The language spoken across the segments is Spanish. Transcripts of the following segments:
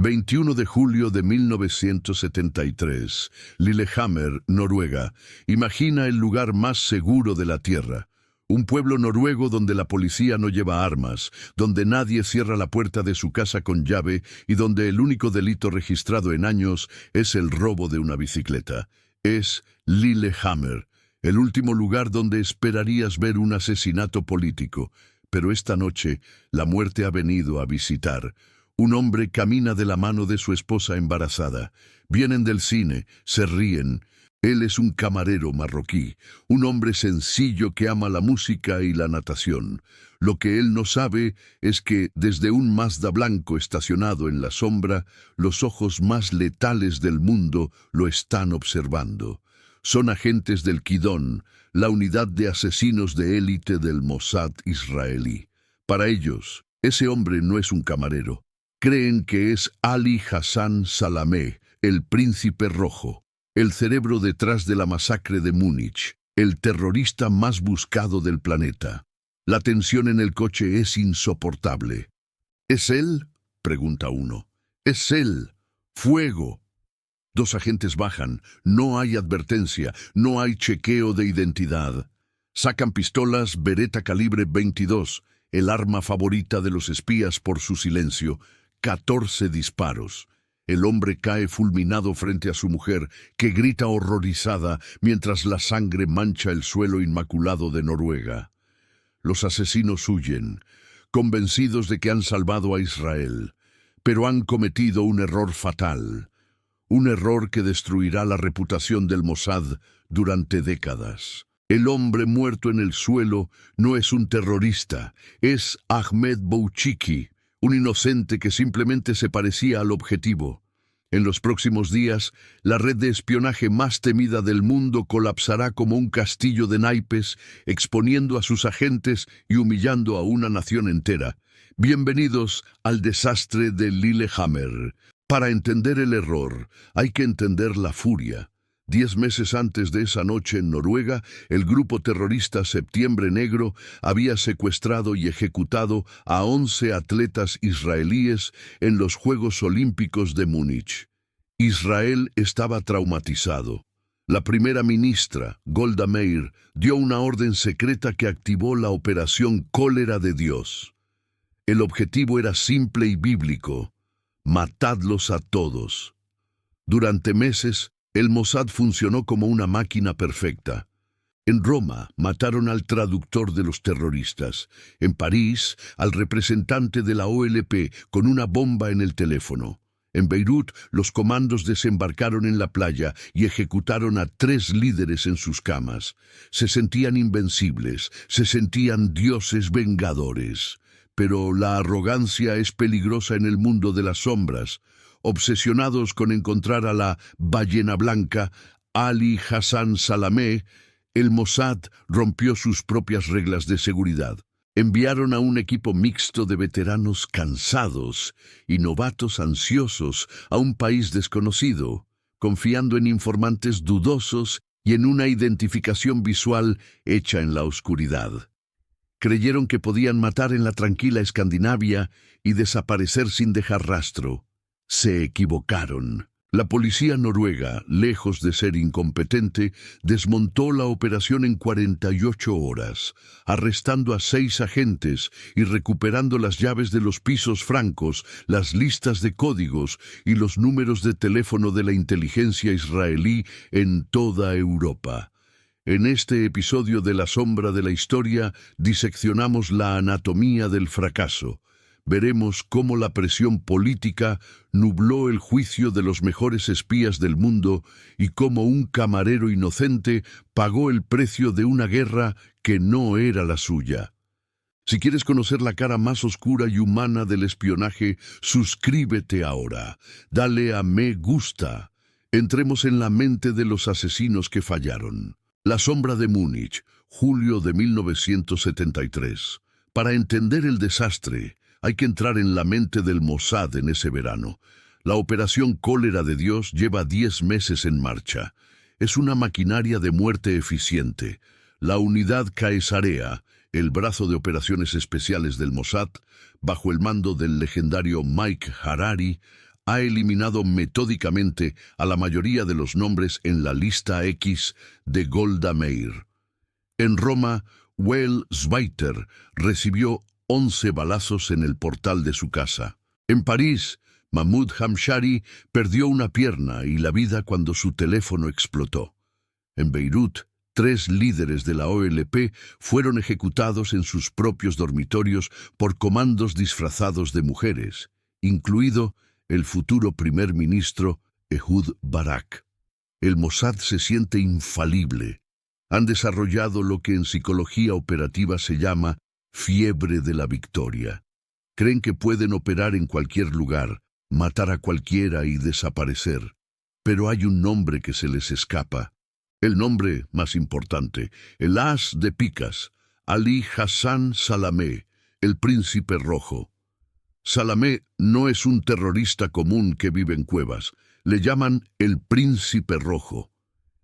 21 de julio de 1973, Lillehammer, Noruega. Imagina el lugar más seguro de la Tierra. Un pueblo noruego donde la policía no lleva armas, donde nadie cierra la puerta de su casa con llave y donde el único delito registrado en años es el robo de una bicicleta. Es Lillehammer, el último lugar donde esperarías ver un asesinato político. Pero esta noche, la muerte ha venido a visitar. Un hombre camina de la mano de su esposa embarazada. Vienen del cine, se ríen. Él es un camarero marroquí, un hombre sencillo que ama la música y la natación. Lo que él no sabe es que, desde un Mazda blanco estacionado en la sombra, los ojos más letales del mundo lo están observando. Son agentes del Kidon, la unidad de asesinos de élite del Mossad israelí. Para ellos, ese hombre no es un camarero. Creen que es Ali Hassan Salameh, el príncipe rojo. El cerebro detrás de la masacre de Múnich, el terrorista más buscado del planeta. La tensión en el coche es insoportable. ¿Es él?, pregunta uno. «Es él. Fuego». Dos agentes bajan. No hay advertencia, no hay chequeo de identidad. Sacan pistolas Beretta calibre 22, el arma favorita de los espías por su silencio. 14 disparos. El hombre cae fulminado frente a su mujer, que grita horrorizada mientras la sangre mancha el suelo inmaculado de Noruega. Los asesinos huyen, convencidos de que han salvado a Israel, pero han cometido un error fatal, un error que destruirá la reputación del Mossad durante décadas. El hombre muerto en el suelo no es un terrorista, es Ahmed Bouchiki, un inocente que simplemente se parecía al objetivo. En los próximos días, la red de espionaje más temida del mundo colapsará como un castillo de naipes, exponiendo a sus agentes y humillando a una nación entera. Bienvenidos al desastre de Lillehammer. Para entender el error, hay que entender la furia. 10 meses antes de esa noche en Noruega, el grupo terrorista Septiembre Negro había secuestrado y ejecutado a 11 atletas israelíes en los Juegos Olímpicos de Múnich. Israel estaba traumatizado. La primera ministra, Golda Meir, dio una orden secreta que activó la operación Cólera de Dios. El objetivo era simple y bíblico: matadlos a todos. Durante meses, el Mossad funcionó como una máquina perfecta. En Roma mataron al traductor de los terroristas. En París, al representante de la OLP con una bomba en el teléfono. En Beirut, los comandos desembarcaron en la playa y ejecutaron a 3 líderes en sus camas. Se sentían invencibles, se sentían dioses vengadores. Pero la arrogancia es peligrosa en el mundo de las sombras. Obsesionados con encontrar a la ballena blanca, Ali Hassan Salameh, el Mossad rompió sus propias reglas de seguridad. Enviaron a un equipo mixto de veteranos cansados y novatos ansiosos a un país desconocido, confiando en informantes dudosos y en una identificación visual hecha en la oscuridad. Creyeron que podían matar en la tranquila Escandinavia y desaparecer sin dejar rastro. Se equivocaron. La policía noruega, lejos de ser incompetente, desmontó la operación en 48 horas, arrestando a 6 agentes y recuperando las llaves de los pisos francos, las listas de códigos y los números de teléfono de la inteligencia israelí en toda Europa. En este episodio de La Sombra de la Historia diseccionamos la anatomía del fracaso. Veremos cómo la presión política nubló el juicio de los mejores espías del mundo y cómo un camarero inocente pagó el precio de una guerra que no era la suya. Si quieres conocer la cara más oscura y humana del espionaje, suscríbete ahora. Dale a me gusta. Entremos en la mente de los asesinos que fallaron. La sombra de Múnich, julio de 1973. Para entender el desastre, hay que entrar en la mente del Mossad en ese verano. La operación Cólera de Dios lleva 10 meses en marcha. Es una maquinaria de muerte eficiente. La unidad Caesarea, el brazo de operaciones especiales del Mossad, bajo el mando del legendario Mike Harari, ha eliminado metódicamente a la mayoría de los nombres en la lista X de Golda Meir. En Roma, Wael Zweiter recibió 11 balazos en el portal de su casa. En París, Mahmoud Hamshari perdió una pierna y la vida cuando su teléfono explotó. En Beirut, 3 líderes de la OLP fueron ejecutados en sus propios dormitorios por comandos disfrazados de mujeres, incluido el futuro primer ministro Ehud Barak. El Mossad se siente infalible. Han desarrollado lo que en psicología operativa se llama fiebre de la victoria. Creen que pueden operar en cualquier lugar, matar a cualquiera y desaparecer. Pero hay un nombre que se les escapa. El nombre más importante, el as de picas, Ali Hassan Salamé, el príncipe rojo. Salamé no es un terrorista común que vive en cuevas. Le llaman el príncipe rojo.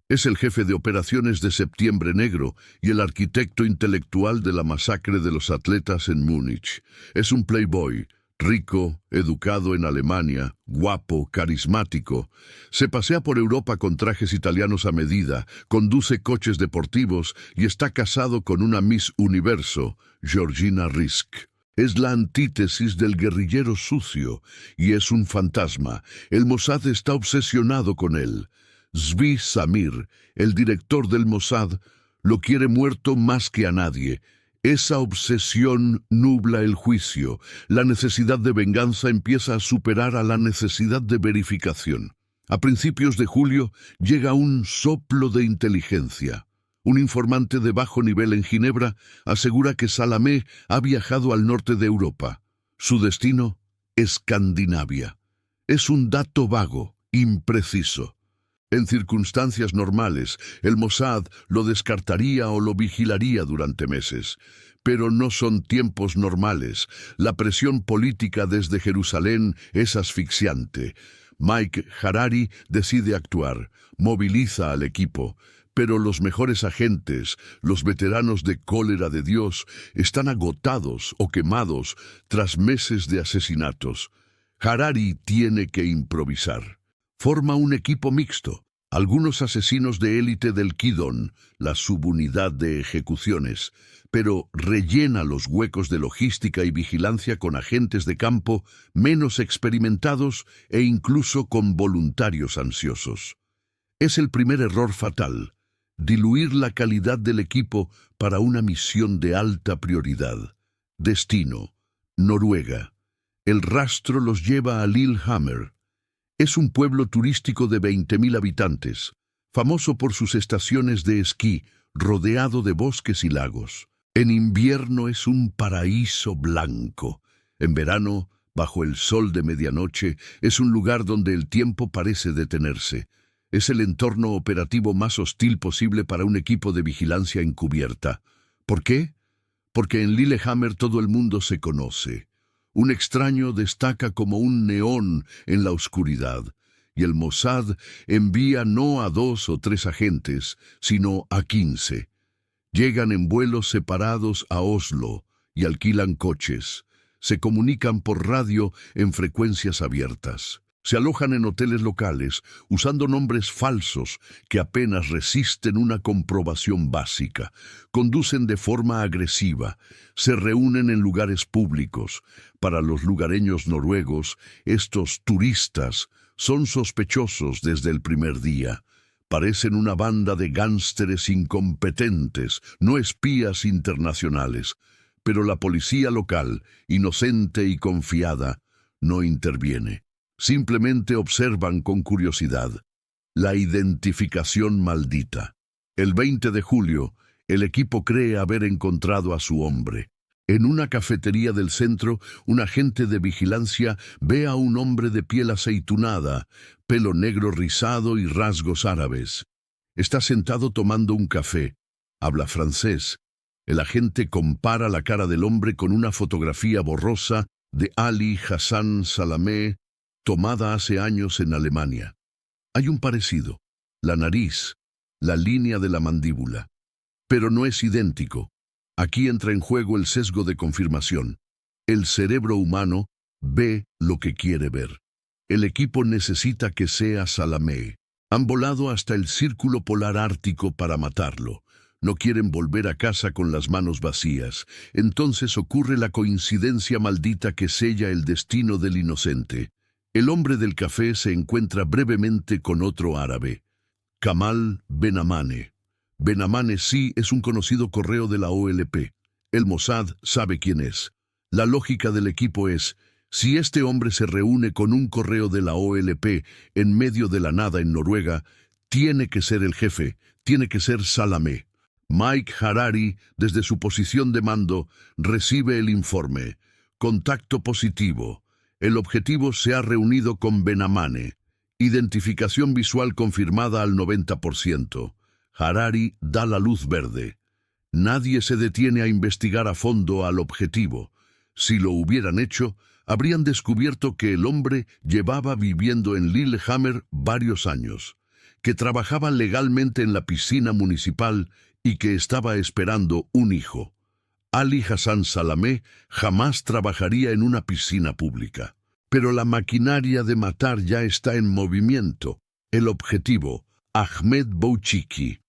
Es el jefe de operaciones de Septiembre Negro y el arquitecto intelectual de la masacre de los atletas en Múnich. Es un playboy, rico, educado en Alemania, guapo, carismático. Se pasea por Europa con trajes italianos a medida, conduce coches deportivos y está casado con una Miss Universo, Georgina Risk. Es la antítesis del guerrillero sucio y es un fantasma. El Mossad está obsesionado con él. Zvi Samir, el director del Mossad, lo quiere muerto más que a nadie. Esa obsesión nubla el juicio. La necesidad de venganza empieza a superar a la necesidad de verificación. A principios de julio llega un soplo de inteligencia. Un informante de bajo nivel en Ginebra asegura que Salamé ha viajado al norte de Europa. Su destino, Escandinavia. Es un dato vago, impreciso. En circunstancias normales, el Mossad lo descartaría o lo vigilaría durante meses. Pero no son tiempos normales. La presión política desde Jerusalén es asfixiante. Mike Harari decide actuar, moviliza al equipo. Pero los mejores agentes, los veteranos de cólera de Dios, están agotados o quemados tras meses de asesinatos. Harari tiene que improvisar. Forma un equipo mixto. Algunos asesinos de élite del Kidon, la subunidad de ejecuciones, pero rellena los huecos de logística y vigilancia con agentes de campo menos experimentados e incluso con voluntarios ansiosos. Es el primer error fatal. Diluir la calidad del equipo para una misión de alta prioridad. Destino: Noruega. El rastro los lleva a Lillehammer. Es un pueblo turístico de 20.000 habitantes, famoso por sus estaciones de esquí, rodeado de bosques y lagos. En invierno es un paraíso blanco. En verano, bajo el sol de medianoche, es un lugar donde el tiempo parece detenerse. Es el entorno operativo más hostil posible para un equipo de vigilancia encubierta. ¿Por qué? Porque en Lillehammer todo el mundo se conoce. Un extraño destaca como un neón en la oscuridad, y el Mossad envía no a 2 o 3 agentes, sino a 15. Llegan en vuelos separados a Oslo y alquilan coches. Se comunican por radio en frecuencias abiertas. Se alojan en hoteles locales usando nombres falsos que apenas resisten una comprobación básica. Conducen de forma agresiva. Se reúnen en lugares públicos. Para los lugareños noruegos, estos turistas son sospechosos desde el primer día. Parecen una banda de gánsteres incompetentes, no espías internacionales. Pero la policía local, inocente y confiada, no interviene. Simplemente observan con curiosidad. La identificación maldita. El 20 de julio, el equipo cree haber encontrado a su hombre. En una cafetería del centro, un agente de vigilancia ve a un hombre de piel aceitunada, pelo negro rizado y rasgos árabes. Está sentado tomando un café. Habla francés. El agente compara la cara del hombre con una fotografía borrosa de Ali Hassan Salamé, tomada hace años en Alemania. Hay un parecido, la nariz, la línea de la mandíbula. Pero no es idéntico. Aquí entra en juego el sesgo de confirmación. El cerebro humano ve lo que quiere ver. El equipo necesita que sea Salamé. Han volado hasta el círculo polar ártico para matarlo. No quieren volver a casa con las manos vacías. Entonces ocurre la coincidencia maldita que sella el destino del inocente. El hombre del café se encuentra brevemente con otro árabe, Kamal Benamane. Benamane sí es un conocido correo de la OLP. El Mossad sabe quién es. La lógica del equipo es, si este hombre se reúne con un correo de la OLP en medio de la nada en Noruega, tiene que ser el jefe, tiene que ser Salamé. Mike Harari, desde su posición de mando, recibe el informe. Contacto positivo. El objetivo se ha reunido con Benamane. Identificación visual confirmada al 90%. Harari da la luz verde. Nadie se detiene a investigar a fondo al objetivo. Si lo hubieran hecho, habrían descubierto que el hombre llevaba viviendo en Lillehammer varios años, que trabajaba legalmente en la piscina municipal y que estaba esperando un hijo. Ali Hassan Salamé jamás trabajaría en una piscina pública. Pero la maquinaria de matar ya está en movimiento. El objetivo, Ahmed Bouchiki.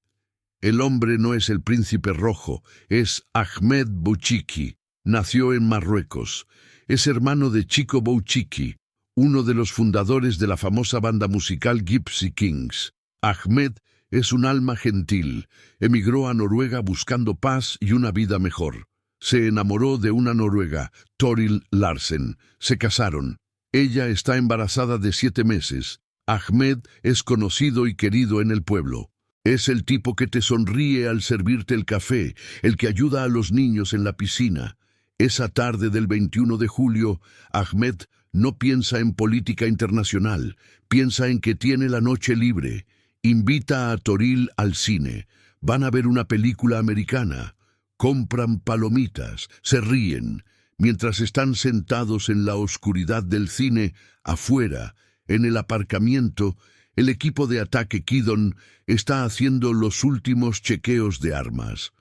El hombre no es el príncipe rojo, es Ahmed Bouchiki. Nació en Marruecos. Es hermano de Chico Bouchiki, uno de los fundadores de la famosa banda musical Gypsy Kings. Ahmed es un alma gentil. Emigró a Noruega buscando paz y una vida mejor. Se enamoró de una noruega, Toril Larsen. Se casaron. Ella está embarazada de 7 meses. Ahmed es conocido y querido en el pueblo. Es el tipo que te sonríe al servirte el café, el que ayuda a los niños en la piscina. Esa tarde del 21 de julio, Ahmed no piensa en política internacional, piensa en que tiene la noche libre. Invita a Toril al cine. Van a ver una película americana. Compran palomitas, se ríen. Mientras están sentados en la oscuridad del cine, afuera, en el aparcamiento, el equipo de ataque Kidon está haciendo los últimos chequeos de armas.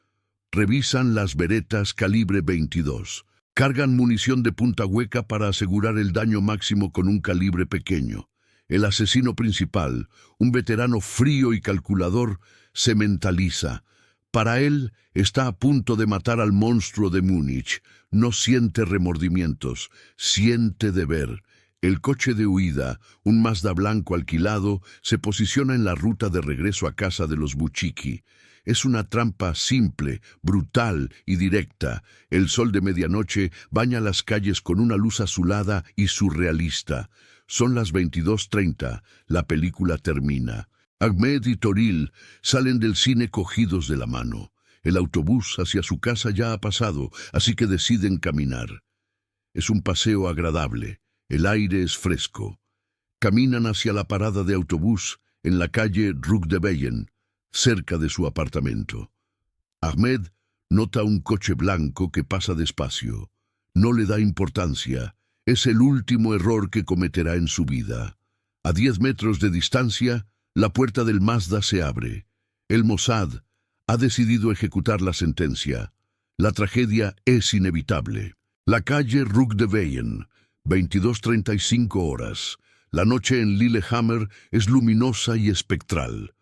Revisan las Beretas calibre 22. Cargan munición de punta hueca para asegurar el daño máximo con un calibre pequeño. El asesino principal, un veterano frío y calculador, se mentaliza. Para él, está a punto de matar al monstruo de Múnich. No siente remordimientos, siente deber. El coche de huida, un Mazda blanco alquilado, se posiciona en la ruta de regreso a casa de los Bouchiki. Es una trampa simple, brutal y directa. El sol de medianoche baña las calles con una luz azulada y surrealista. Son las 22:30. La película termina. Ahmed y Toril salen del cine cogidos de la mano. El autobús hacia su casa ya ha pasado, así que deciden caminar. Es un paseo agradable. El aire es fresco. Caminan hacia la parada de autobús en la calle Rug de Beyen, cerca de su apartamento. Ahmed nota un coche blanco que pasa despacio. No le da importancia. Es el último error que cometerá en su vida. A 10 metros de distancia, la puerta del Mazda se abre. El Mossad ha decidido ejecutar la sentencia. La tragedia es inevitable. La calle Rug de Beyen, 22:35 horas. La noche en Lillehammer es luminosa y espectral.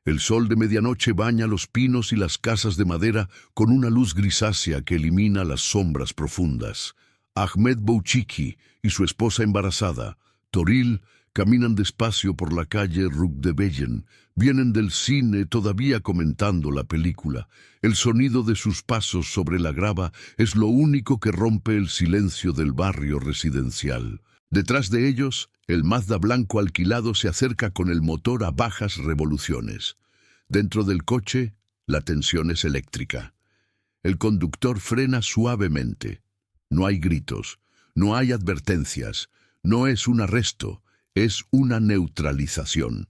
El sol de medianoche baña los pinos y las casas de madera con una luz grisácea que elimina las sombras profundas. Ahmed Bouchiki y su esposa embarazada, Toril, caminan despacio por la calle Rug de Beyen. Vienen del cine todavía comentando la película. El sonido de sus pasos sobre la grava es lo único que rompe el silencio del barrio residencial. Detrás de ellos, el Mazda blanco alquilado se acerca con el motor a bajas revoluciones. Dentro del coche, la tensión es eléctrica. El conductor frena suavemente. No hay gritos, no hay advertencias, no es un arresto. Es una neutralización.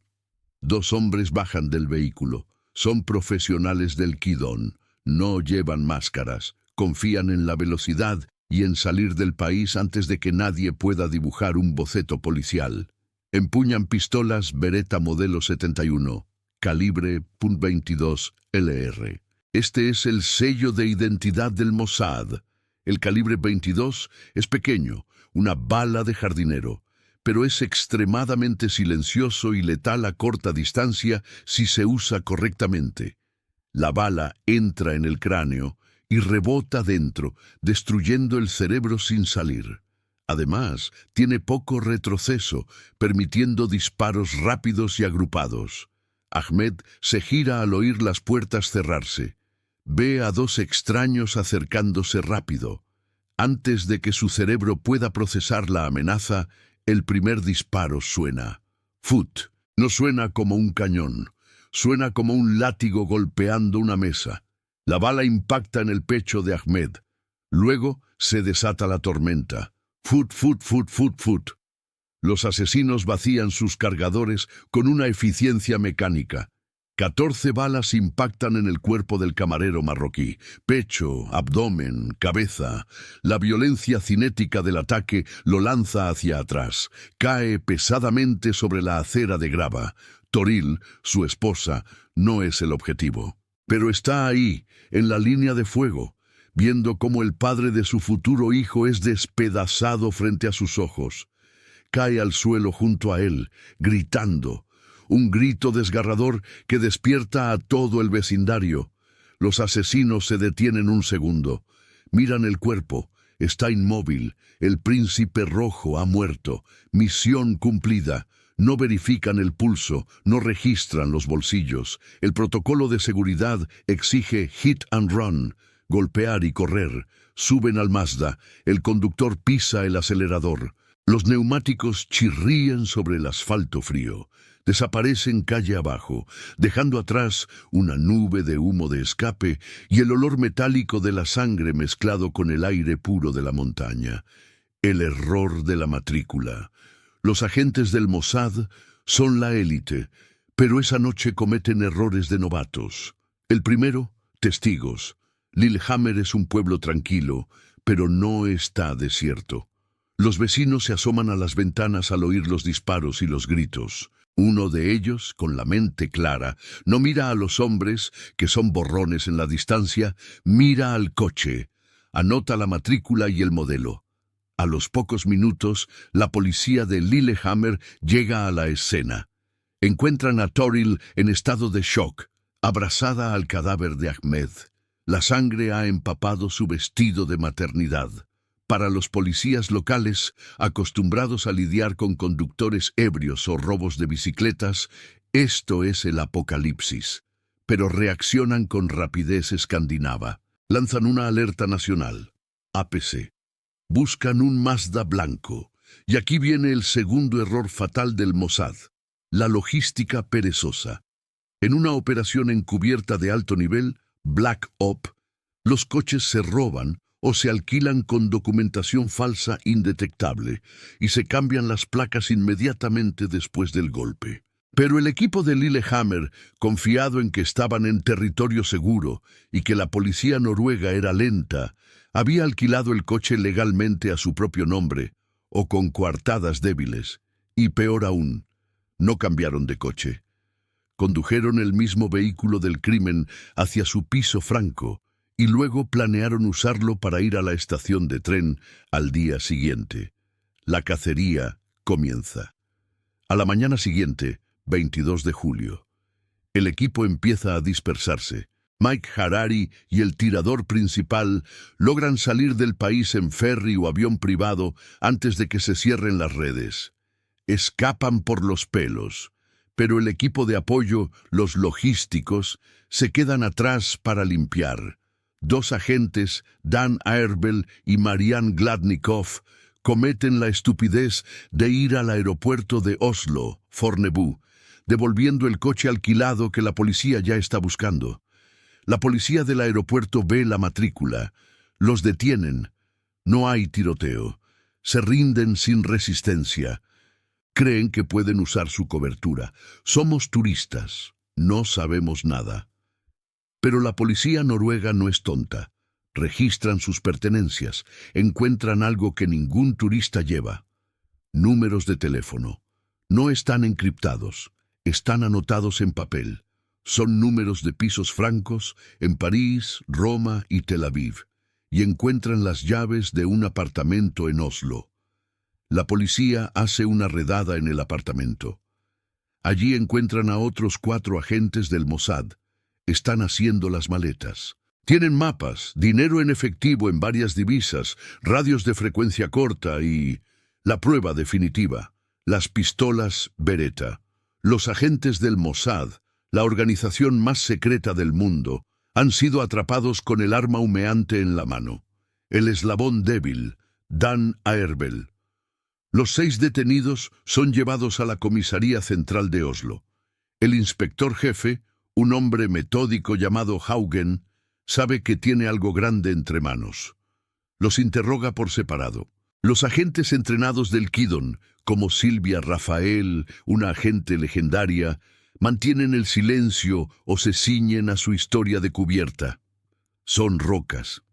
2 hombres bajan del vehículo. Son profesionales del Kidon. No llevan máscaras. Confían en la velocidad y en salir del país antes de que nadie pueda dibujar un boceto policial. Empuñan pistolas Beretta modelo 71, calibre .22 LR. Este es el sello de identidad del Mossad. El calibre 22 es pequeño, una bala de jardinero. pero es extremadamente silencioso y letal a corta distancia si se usa correctamente. La bala entra en el cráneo y rebota dentro, destruyendo el cerebro sin salir. Además, tiene poco retroceso, permitiendo disparos rápidos y agrupados. Ahmed se gira al oír las puertas cerrarse. Ve a dos extraños acercándose rápido. Antes de que su cerebro pueda procesar la amenaza, el primer disparo suena. Fut. No suena como un cañón. Suena como un látigo golpeando una mesa. La bala impacta en el pecho de Ahmed. Luego se desata la tormenta. Fut, fut, fut, fut, fut. Los asesinos vacían sus cargadores con una eficiencia mecánica. 14 balas impactan en el cuerpo del camarero marroquí. Pecho, abdomen, cabeza. La violencia cinética del ataque lo lanza hacia atrás. Cae pesadamente sobre la acera de grava. Toril, su esposa, no es el objetivo. Pero está ahí, en la línea de fuego, viendo cómo el padre de su futuro hijo es despedazado frente a sus ojos. Cae al suelo junto a él, gritando. Un grito desgarrador que despierta a todo el vecindario. Los asesinos se detienen un segundo. Miran el cuerpo. Está inmóvil. El príncipe rojo ha muerto. Misión cumplida. No verifican el pulso, no registran los bolsillos. El protocolo de seguridad exige hit and run, golpear y correr. Suben al Mazda. El conductor pisa el acelerador. Los neumáticos chirrían sobre el asfalto frío. Desaparecen calle abajo, dejando atrás una nube de humo de escape y el olor metálico de la sangre mezclado con el aire puro de la montaña. El error de la matrícula. Los agentes del Mossad son la élite, pero esa noche cometen errores de novatos. El primero, testigos. Lillehammer es un pueblo tranquilo, pero no está desierto. Los vecinos se asoman a las ventanas al oír los disparos y los gritos. Uno de ellos, con la mente clara, no mira a los hombres, que son borrones en la distancia, mira al coche, anota la matrícula y el modelo. A los pocos minutos, la policía de Lillehammer llega a la escena. Encuentran a Toril en estado de shock, abrazada al cadáver de Ahmed. La sangre ha empapado su vestido de maternidad. Para los policías locales, acostumbrados a lidiar con conductores ebrios o robos de bicicletas, esto es el apocalipsis. Pero reaccionan con rapidez escandinava. Lanzan una alerta nacional. APC. Buscan un Mazda blanco. Y aquí viene el segundo error fatal del Mossad. La logística perezosa. En una operación encubierta de alto nivel, Black Op, los coches se roban o se alquilan con documentación falsa indetectable y se cambian las placas inmediatamente después del golpe. Pero el equipo de Lillehammer, confiado en que estaban en territorio seguro y que la policía noruega era lenta, había alquilado el coche legalmente a su propio nombre o con coartadas débiles. Y peor aún, no cambiaron de coche. Condujeron el mismo vehículo del crimen hacia su piso franco, y luego planearon usarlo para ir a la estación de tren al día siguiente. La cacería comienza. A la mañana siguiente, 22 de julio, el equipo empieza a dispersarse. Mike Harari y el tirador principal logran salir del país en ferry o avión privado antes de que se cierren las redes. Escapan por los pelos, pero el equipo de apoyo, los logísticos, se quedan atrás para limpiar. Dos agentes, Dan Airbel y Marian Gladnikov, cometen la estupidez de ir al aeropuerto de Oslo, Fornebu, devolviendo el coche alquilado que la policía ya está buscando. La policía del aeropuerto ve la matrícula, los detienen. No hay tiroteo. Se rinden sin resistencia. Creen que pueden usar su cobertura. Somos turistas. No sabemos nada. Pero la policía noruega no es tonta. Registran sus pertenencias. Encuentran algo que ningún turista lleva. Números de teléfono. No están encriptados. Están anotados en papel. Son números de pisos francos en París, Roma y Tel Aviv. Y encuentran las llaves de un apartamento en Oslo. La policía hace una redada en el apartamento. Allí encuentran a otros 4 agentes del Mossad. Están haciendo las maletas. Tienen mapas, dinero en efectivo en varias divisas, radios de frecuencia corta y la prueba definitiva, las pistolas Beretta. Los agentes del Mossad, la organización más secreta del mundo, han sido atrapados con el arma humeante en la mano. El eslabón débil, Dan Aerbel. Los 6 detenidos son llevados a la comisaría central de Oslo. El inspector jefe, un hombre metódico llamado Haugen, sabe que tiene algo grande entre manos. Los interroga por separado. Los agentes entrenados del Kidon, como Silvia Rafael, una agente legendaria, mantienen el silencio o se ciñen a su historia de cubierta. Son rocas.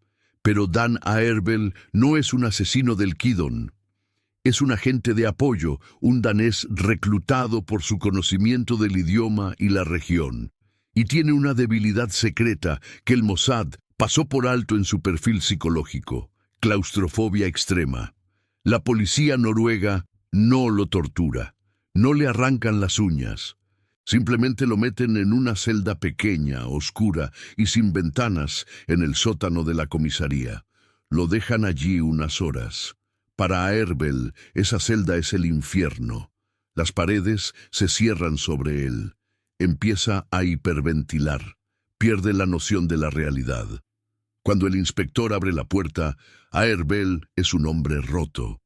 Pero Dan Aerbel no es un asesino del Kidon. Es un agente de apoyo, un danés reclutado por su conocimiento del idioma y la región. Y tiene una debilidad secreta que el Mossad pasó por alto en su perfil psicológico: claustrofobia extrema. La policía noruega no lo tortura, no le arrancan las uñas. Simplemente lo meten en una celda pequeña, oscura y sin ventanas en el sótano de la comisaría. Lo dejan allí unas horas. Para Aerbel, esa celda es el infierno. Las paredes se cierran sobre él. Empieza a hiperventilar. Pierde la noción de la realidad. Cuando el inspector abre la puerta, Aerbel es un hombre roto.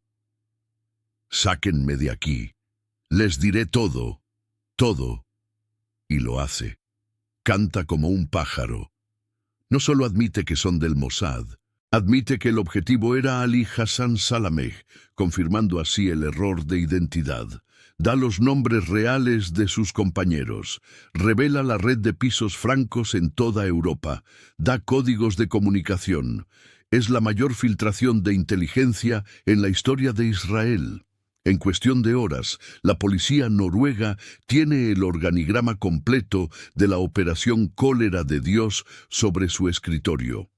«Sáquenme de aquí. Les diré todo. Todo». Y lo hace. Canta como un pájaro. No solo admite que son del Mossad, admite que el objetivo era Ali Hassan Salameh, confirmando así el error de identidad. Da los nombres reales de sus compañeros, revela la red de pisos francos en toda Europa, da códigos de comunicación. Es la mayor filtración de inteligencia en la historia de Israel. En cuestión de horas, la policía noruega tiene el organigrama completo de la operación Cólera de Dios sobre su escritorio.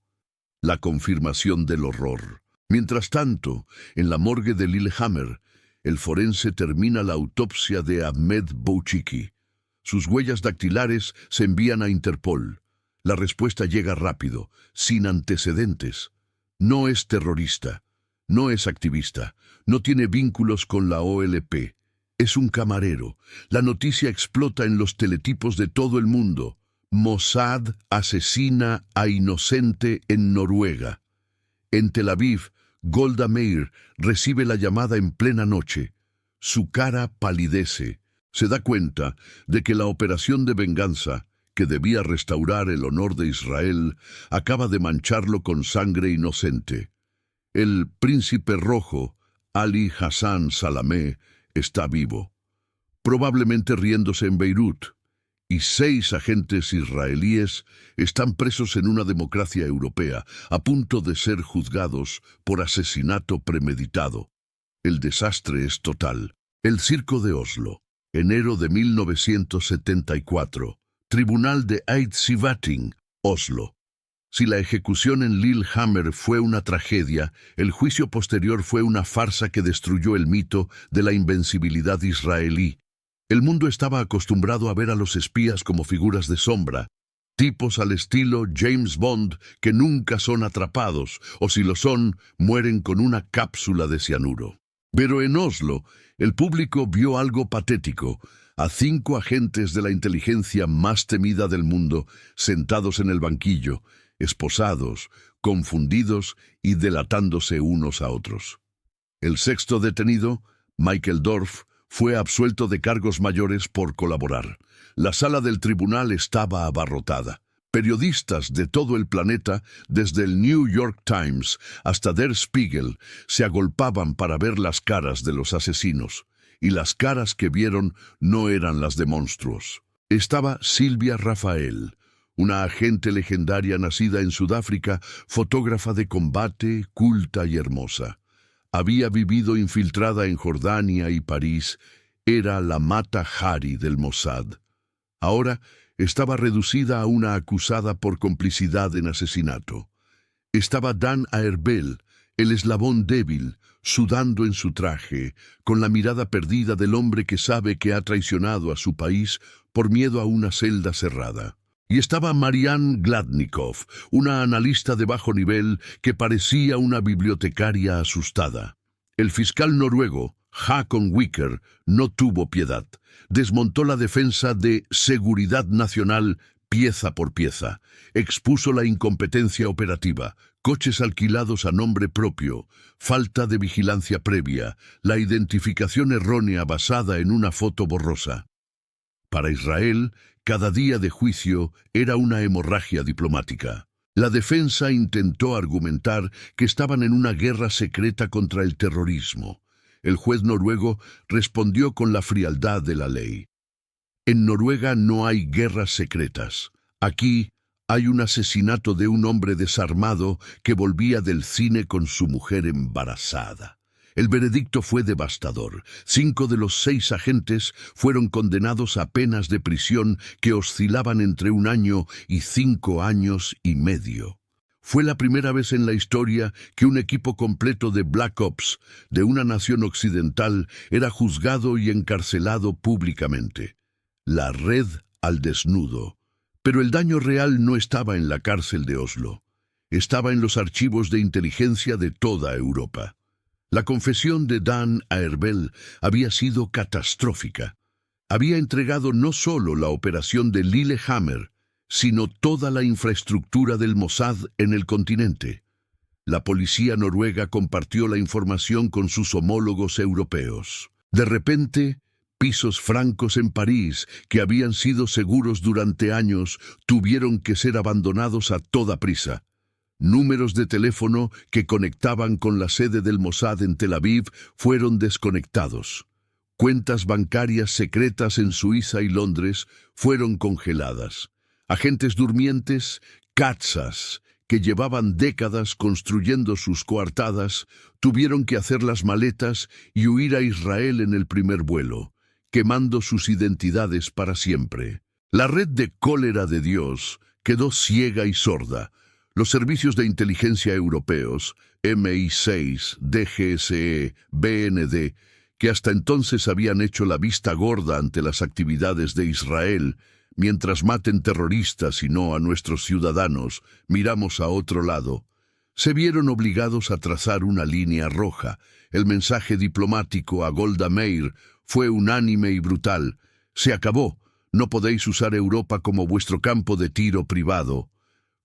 La confirmación del horror. Mientras tanto, en la morgue de Lillehammer, el forense termina la autopsia de Ahmed Bouchiki. Sus huellas dactilares se envían a Interpol. La respuesta llega rápido, sin antecedentes. No es terrorista, no es activista, no tiene vínculos con la OLP. Es un camarero. La noticia explota en los teletipos de todo el mundo. Mossad asesina a inocente en Noruega. En Tel Aviv, Golda Meir recibe la llamada en plena noche. Su cara palidece. Se da cuenta de que la operación de venganza, que debía restaurar el honor de Israel, acaba de mancharlo con sangre inocente. El príncipe rojo, Ali Hassan Salameh, está vivo, probablemente riéndose en Beirut, y 6 agentes israelíes están presos en una democracia europea, a punto de ser juzgados por asesinato premeditado. El desastre es total. El circo de Oslo, enero de 1974. Tribunal de Eidsivating, Oslo. Si la ejecución en Lillehammer fue una tragedia, el juicio posterior fue una farsa que destruyó el mito de la invencibilidad israelí. El mundo estaba acostumbrado a ver a los espías como figuras de sombra, tipos al estilo James Bond que nunca son atrapados, o si lo son, mueren con una cápsula de cianuro. Pero en Oslo, el público vio algo patético: a 5 agentes de la inteligencia más temida del mundo sentados en el banquillo, esposados, confundidos y delatándose unos a otros. El 6º detenido, Michael Dorf, fue absuelto de cargos mayores por colaborar. La sala del tribunal estaba abarrotada. Periodistas de todo el planeta, desde el New York Times hasta Der Spiegel, se agolpaban para ver las caras de los asesinos. Y las caras que vieron no eran las de monstruos. Estaba Silvia Rafael, una agente legendaria nacida en Sudáfrica, fotógrafa de combate, culta y hermosa. Había vivido infiltrada en Jordania y París. Era la Mata Hari del Mossad. Ahora estaba reducida a una acusada por complicidad en asesinato. Estaba Dan Aerbel, el eslabón débil, sudando en su traje, con la mirada perdida del hombre que sabe que ha traicionado a su país por miedo a una celda cerrada. Y estaba Marianne Gladnikov, una analista de bajo nivel que parecía una bibliotecaria asustada. El fiscal noruego, Håkon Wicker, no tuvo piedad. Desmontó la defensa de seguridad nacional pieza por pieza. Expuso la incompetencia operativa, coches alquilados a nombre propio, falta de vigilancia previa, la identificación errónea basada en una foto borrosa. Para Israel, cada día de juicio era una hemorragia diplomática. La defensa intentó argumentar que estaban en una guerra secreta contra el terrorismo. El juez noruego respondió con la frialdad de la ley. En Noruega no hay guerras secretas. Aquí hay un asesinato de un hombre desarmado que volvía del cine con su mujer embarazada. El veredicto fue devastador. 5 de los 6 agentes fueron condenados a penas de prisión que oscilaban entre 1 año y 5 años y medio. Fue la primera vez en la historia que un equipo completo de Black Ops de una nación occidental era juzgado y encarcelado públicamente. La red al desnudo. Pero el daño real no estaba en la cárcel de Oslo. Estaba en los archivos de inteligencia de toda Europa. La confesión de Dan a Erbel había sido catastrófica. Había entregado no solo la operación de Lillehammer, sino toda la infraestructura del Mossad en el continente. La policía noruega compartió la información con sus homólogos europeos. De repente, pisos francos en París, que habían sido seguros durante años, tuvieron que ser abandonados a toda prisa. Números de teléfono que conectaban con la sede del Mossad en Tel Aviv fueron desconectados. Cuentas bancarias secretas en Suiza y Londres fueron congeladas. Agentes durmientes, cazas, que llevaban décadas construyendo sus coartadas, tuvieron que hacer las maletas y huir a Israel en el primer vuelo, quemando sus identidades para siempre. La red de cólera de Dios quedó ciega y sorda. Los servicios de inteligencia europeos, MI6, DGSE, BND, que hasta entonces habían hecho la vista gorda ante las actividades de Israel, mientras maten terroristas y no a nuestros ciudadanos, miramos a otro lado, se vieron obligados a trazar una línea roja. El mensaje diplomático a Golda Meir fue unánime y brutal. Se acabó. No podéis usar Europa como vuestro campo de tiro privado.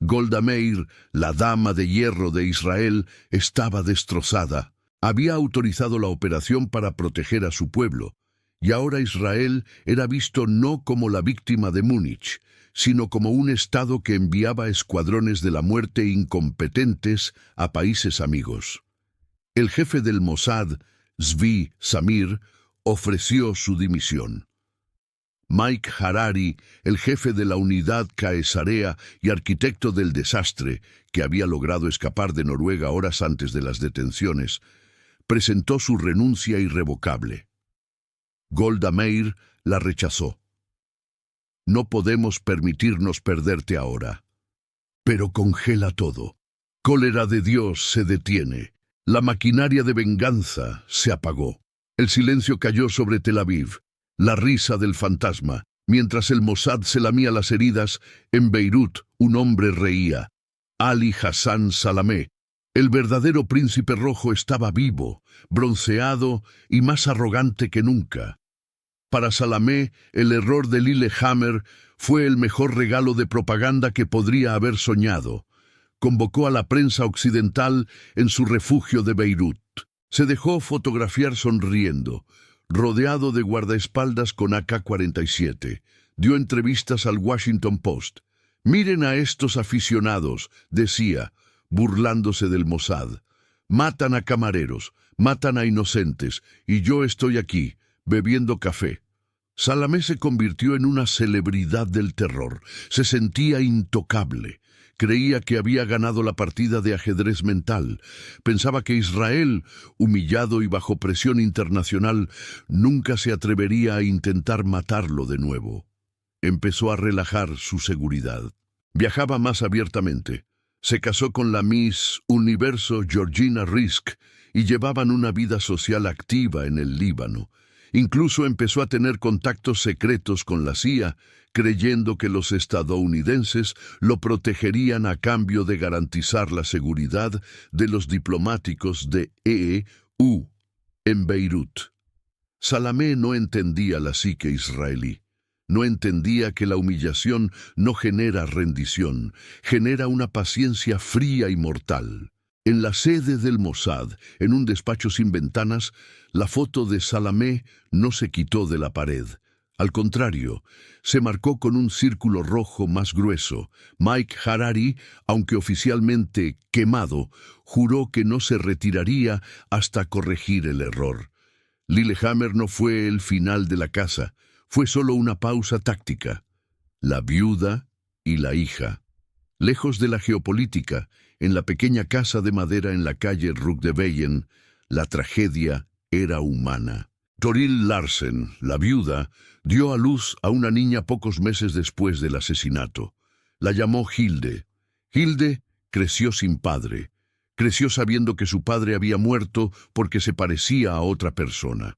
Golda Meir, la dama de hierro de Israel, estaba destrozada. Había autorizado la operación para proteger a su pueblo, y ahora Israel era visto no como la víctima de Múnich, sino como un Estado que enviaba escuadrones de la muerte incompetentes a países amigos. El jefe del Mossad, Zvi Samir, ofreció su dimisión. Mike Harari, el jefe de la unidad Caesarea y arquitecto del desastre, que había logrado escapar de Noruega horas antes de las detenciones, presentó su renuncia irrevocable. Golda Meir la rechazó. No podemos permitirnos perderte ahora. Pero congela todo. Cólera de Dios se detiene. La maquinaria de venganza se apagó. El silencio cayó sobre Tel Aviv. La risa del fantasma. Mientras el Mossad se lamía las heridas, en Beirut un hombre reía. Ali Hassan Salamé. El verdadero príncipe rojo estaba vivo, bronceado y más arrogante que nunca. Para Salamé, el error de Lillehammer fue el mejor regalo de propaganda que podría haber soñado. Convocó a la prensa occidental en su refugio de Beirut. Se dejó fotografiar sonriendo, rodeado de guardaespaldas con AK-47. Dio entrevistas al Washington Post. «Miren a estos aficionados», decía, burlándose del Mossad. «Matan a camareros, matan a inocentes, y yo estoy aquí, bebiendo café». Salamé se convirtió en una celebridad del terror. Se sentía intocable. Creía que había ganado la partida de ajedrez mental. Pensaba que Israel, humillado y bajo presión internacional, nunca se atrevería a intentar matarlo de nuevo. Empezó a relajar su seguridad. Viajaba más abiertamente. Se casó con la Miss Universo Georgina Risk y llevaban una vida social activa en el Líbano. Incluso empezó a tener contactos secretos con la CIA, creyendo que los estadounidenses lo protegerían a cambio de garantizar la seguridad de los diplomáticos de EU en Beirut. Salamé no entendía la psique israelí. No entendía que la humillación no genera rendición, genera una paciencia fría y mortal. En la sede del Mossad, en un despacho sin ventanas, la foto de Salamé no se quitó de la pared. Al contrario, se marcó con un círculo rojo más grueso. Mike Harari, aunque oficialmente quemado, juró que no se retiraría hasta corregir el error. Lillehammer no fue el final de la casa, fue solo una pausa táctica. La viuda y la hija. Lejos de la geopolítica, en la pequeña casa de madera en la calle Rugdeveien, la tragedia era humana. Toril Larsen, la viuda, dio a luz a una niña pocos meses después del asesinato. La llamó Hilde. Hilde creció sin padre. Creció sabiendo que su padre había muerto porque se parecía a otra persona.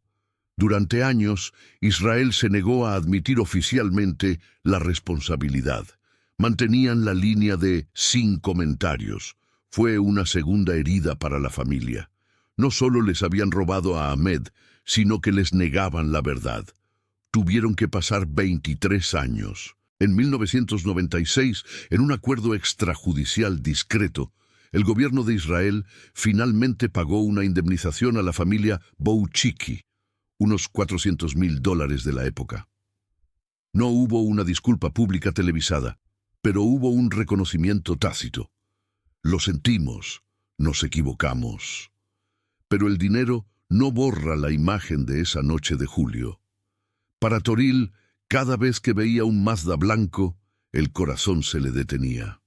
Durante años, Israel se negó a admitir oficialmente la responsabilidad. Mantenían la línea de sin comentarios. Fue una segunda herida para la familia. No solo les habían robado a Ahmed, sino que les negaban la verdad. Tuvieron que pasar 23 años. En 1996, en un acuerdo extrajudicial discreto, el gobierno de Israel finalmente pagó una indemnización a la familia Bouchiki, unos $400,000 de la época. No hubo una disculpa pública televisada, pero hubo un reconocimiento tácito. Lo sentimos, nos equivocamos. Pero el dinero no borra la imagen de esa noche de julio. Para Toril, cada vez que veía un Mazda blanco, el corazón se le detenía.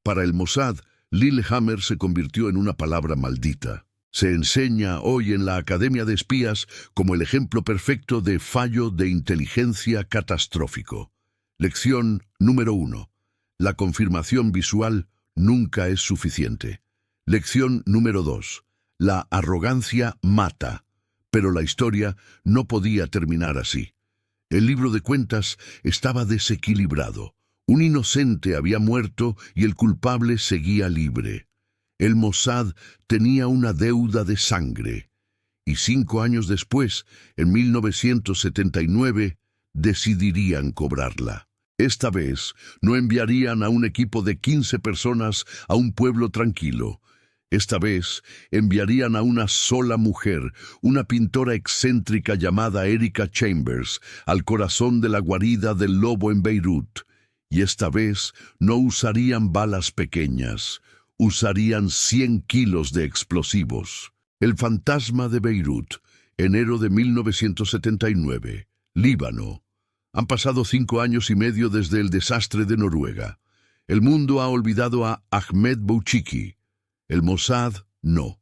Para el Mossad, Lillehammer se convirtió en una palabra maldita. Se enseña hoy en la Academia de Espías como el ejemplo perfecto de fallo de inteligencia catastrófico. Lección número 1. La confirmación visual nunca es suficiente. Lección número 2. La arrogancia mata, pero la historia no podía terminar así. El libro de cuentas estaba desequilibrado. Un inocente había muerto y el culpable seguía libre. El Mossad tenía una deuda de sangre. Y 5 años después, en 1979, decidirían cobrarla. Esta vez no enviarían a un equipo de 15 personas a un pueblo tranquilo. Esta vez enviarían a una sola mujer, una pintora excéntrica llamada Erika Chambers, al corazón de la guarida del lobo en Beirut. Y esta vez no usarían balas pequeñas, usarían 100 kilos de explosivos. El fantasma de Beirut, enero de 1979, Líbano. Han pasado 5 años y medio desde el desastre de Noruega. El mundo ha olvidado a Ahmed Bouchiki. El Mossad, no.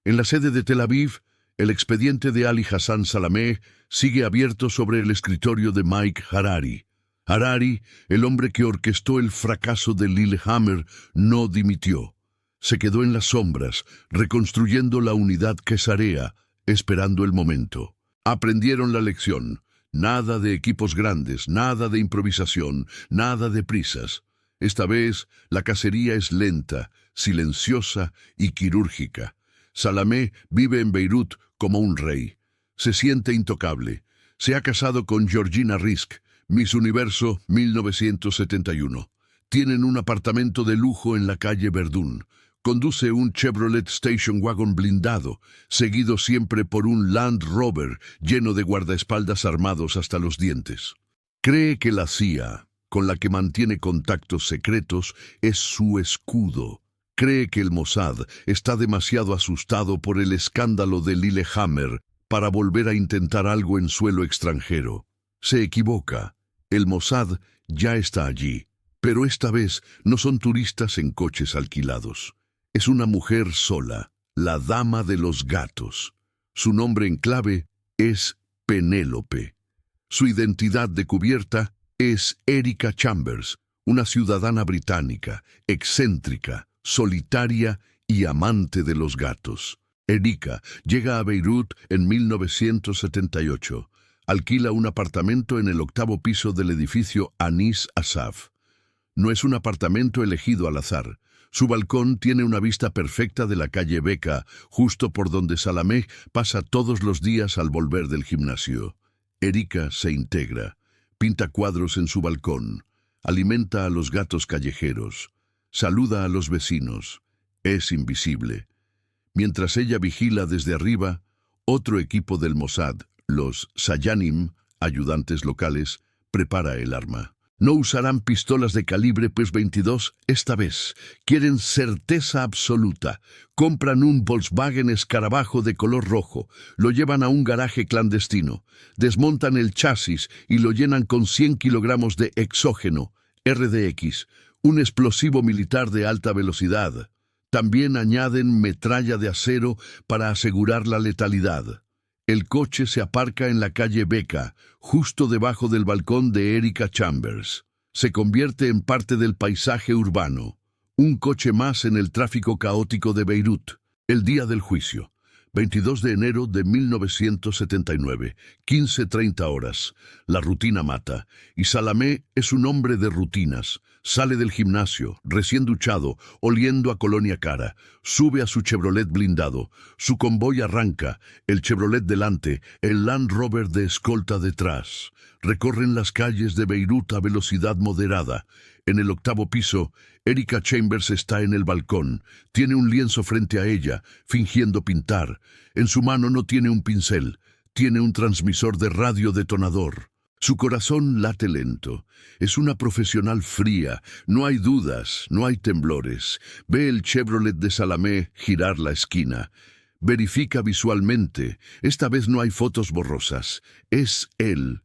En la sede de Tel Aviv, el expediente de Ali Hassan Salamé sigue abierto sobre el escritorio de Mike Harari. Harari, el hombre que orquestó el fracaso de Lillehammer, no dimitió. Se quedó en las sombras, reconstruyendo la unidad quesarea, esperando el momento. Aprendieron la lección. Nada de equipos grandes, nada de improvisación, nada de prisas. Esta vez la cacería es lenta, silenciosa y quirúrgica. Salamé vive en Beirut como un rey. Se siente intocable. Se ha casado con Georgina Risk, Miss Universo 1971. Tienen un apartamento de lujo en la calle Verdún. Conduce un Chevrolet Station Wagon blindado, seguido siempre por un Land Rover lleno de guardaespaldas armados hasta los dientes. Cree que la CIA, con la que mantiene contactos secretos, es su escudo. Cree que el Mossad está demasiado asustado por el escándalo de Lillehammer para volver a intentar algo en suelo extranjero. Se equivoca. El Mossad ya está allí, pero esta vez no son turistas en coches alquilados. Es una mujer sola, la dama de los gatos. Su nombre en clave es Penélope. Su identidad de cubierta es Erika Chambers, una ciudadana británica, excéntrica, solitaria y amante de los gatos. Erika llega a Beirut en 1978. Alquila un apartamento en el 8º piso del edificio Anis Asaf. No es un apartamento elegido al azar. Su balcón tiene una vista perfecta de la calle Beca, justo por donde Salameh pasa todos los días al volver del gimnasio. Erika se integra, pinta cuadros en su balcón, alimenta a los gatos callejeros, saluda a los vecinos, es invisible. Mientras ella vigila desde arriba, otro equipo del Mossad, los Sayanim, ayudantes locales, prepara el arma. No usarán pistolas de calibre .22 esta vez. Quieren certeza absoluta. Compran un Volkswagen Escarabajo de color rojo. Lo llevan a un garaje clandestino. Desmontan el chasis y lo llenan con 100 kilogramos de exógeno, RDX, un explosivo militar de alta velocidad. También añaden metralla de acero para asegurar la letalidad. El coche se aparca en la calle Beca, justo debajo del balcón de Erika Chambers. Se convierte en parte del paisaje urbano. Un coche más en el tráfico caótico de Beirut. El día del juicio. 22 de enero de 1979, 15:30 horas. La rutina mata, y Salameh es un hombre de rutinas. Sale del gimnasio, recién duchado, oliendo a colonia cara. Sube a su Chevrolet blindado. Su convoy arranca, el Chevrolet delante, el Land Rover de escolta detrás. Recorren las calles de Beirut a velocidad moderada. En el 8º piso, Erika Chambers está en el balcón. Tiene un lienzo frente a ella, fingiendo pintar. En su mano no tiene un pincel, tiene un transmisor de radio detonador. Su corazón late lento. Es una profesional fría. No hay dudas, no hay temblores. Ve el Chevrolet de Salameh girar la esquina. Verifica visualmente. Esta vez no hay fotos borrosas. Es él,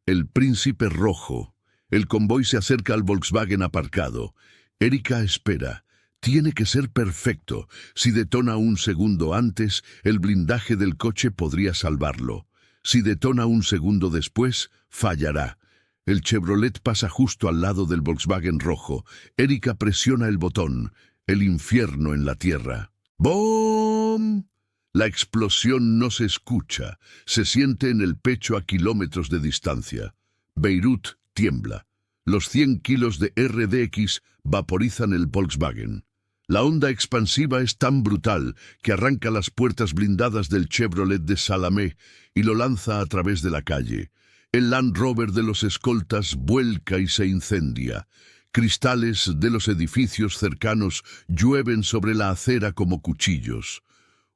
el príncipe rojo. El convoy se acerca al Volkswagen aparcado. Erika espera. Tiene que ser perfecto. Si detona un segundo antes, el blindaje del coche podría salvarlo. Si detona un segundo después, fallará. El Chevrolet pasa justo al lado del Volkswagen rojo. Erika presiona el botón. El infierno en la tierra. ¡Boom! La explosión no se escucha. Se siente en el pecho a kilómetros de distancia. Beirut tiembla. Los 100 kilos de RDX vaporizan el Volkswagen. La onda expansiva es tan brutal que arranca las puertas blindadas del Chevrolet de Salameh y lo lanza a través de la calle. El Land Rover de los escoltas vuelca y se incendia. Cristales de los edificios cercanos llueven sobre la acera como cuchillos.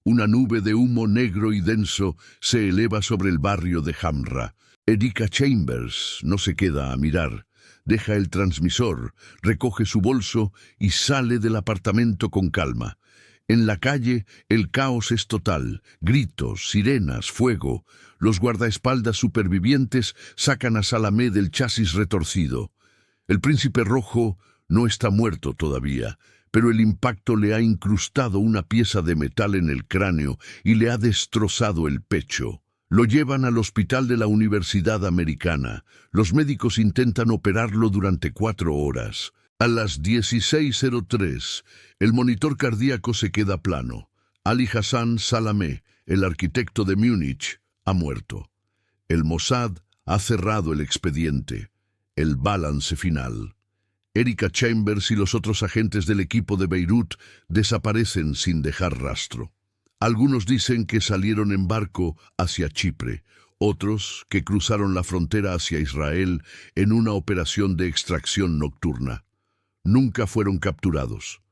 Una nube de humo negro y denso se eleva sobre el barrio de Hamra. Erika Chambers no se queda a mirar. Deja el transmisor, recoge su bolso y sale del apartamento con calma. En la calle, el caos es total. Gritos, sirenas, fuego. Los guardaespaldas supervivientes sacan a Salameh del chasis retorcido. El príncipe rojo no está muerto todavía, pero el impacto le ha incrustado una pieza de metal en el cráneo y le ha destrozado el pecho. Lo llevan al hospital de la Universidad Americana. Los médicos intentan operarlo durante 4 horas. A las 16:03, el monitor cardíaco se queda plano. Ali Hassan Salameh, el arquitecto de Múnich, ha muerto. El Mossad ha cerrado el expediente. El balance final. Erika Chambers y los otros agentes del equipo de Beirut desaparecen sin dejar rastro. Algunos dicen que salieron en barco hacia Chipre, otros que cruzaron la frontera hacia Israel en una operación de extracción nocturna. Nunca fueron capturados.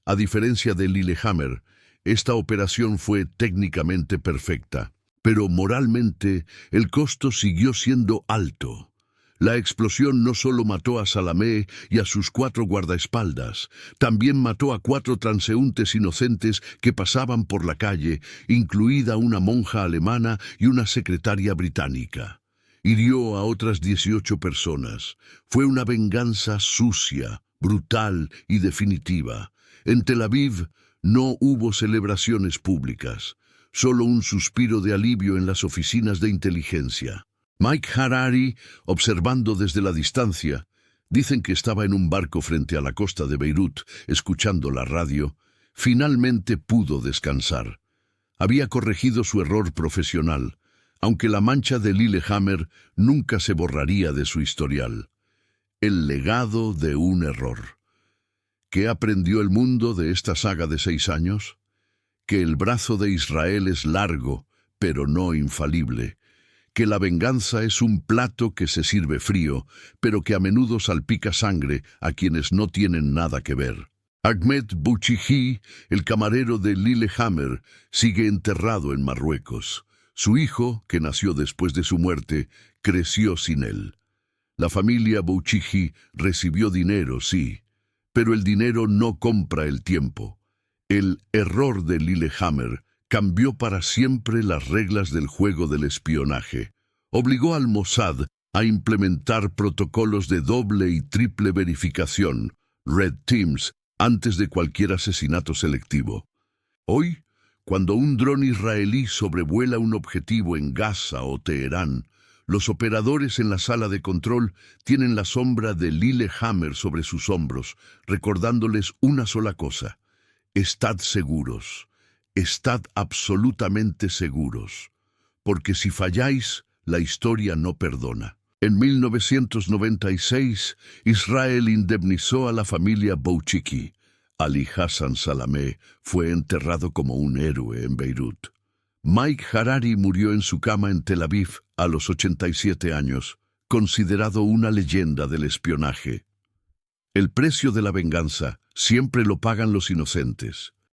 A diferencia de Lillehammer, esta operación fue técnicamente perfecta, pero moralmente el costo siguió siendo alto. La explosión no solo mató a Salameh y a sus 4 guardaespaldas, también mató a 4 transeúntes inocentes que pasaban por la calle, incluida una monja alemana y una secretaria británica. Hirió a otras 18 personas. Fue una venganza sucia, brutal y definitiva. En Tel Aviv no hubo celebraciones públicas, solo un suspiro de alivio en las oficinas de inteligencia. Mike Harari, observando desde la distancia, Dicen que estaba en un barco frente a la costa de Beirut, escuchando la radio. Finalmente pudo descansar. Había corregido su error profesional, aunque la mancha de Lillehammer nunca se borraría de su historial. El legado de un error. ¿Qué aprendió el mundo de esta saga de 6 años? Que el brazo de Israel es largo, pero no infalible. Que la venganza es un plato que se sirve frío, pero que a menudo salpica sangre a quienes no tienen nada que ver. Ahmed Bouchigi, el camarero de Lillehammer, sigue enterrado en Marruecos. Su hijo, que nació después de su muerte, creció sin él. La familia Bouchigi recibió dinero, sí, pero el dinero no compra el tiempo. El error de Lillehammer cambió para siempre las reglas del juego del espionaje. Obligó al Mossad a implementar protocolos de doble y triple verificación, Red Teams, antes de cualquier asesinato selectivo. Hoy, cuando un dron israelí sobrevuela un objetivo en Gaza o Teherán, los operadores en la sala de control tienen la sombra de Lillehammer sobre sus hombros, recordándoles una sola cosa: estad seguros, estad absolutamente seguros, porque si falláis, la historia no perdona. En 1996, Israel indemnizó a la familia Bouchigi. Ali Hassan Salameh fue enterrado como un héroe en Beirut. Mike Harari murió en su cama en Tel Aviv a los 87 años, considerado una leyenda del espionaje. El precio de la venganza siempre lo pagan los inocentes.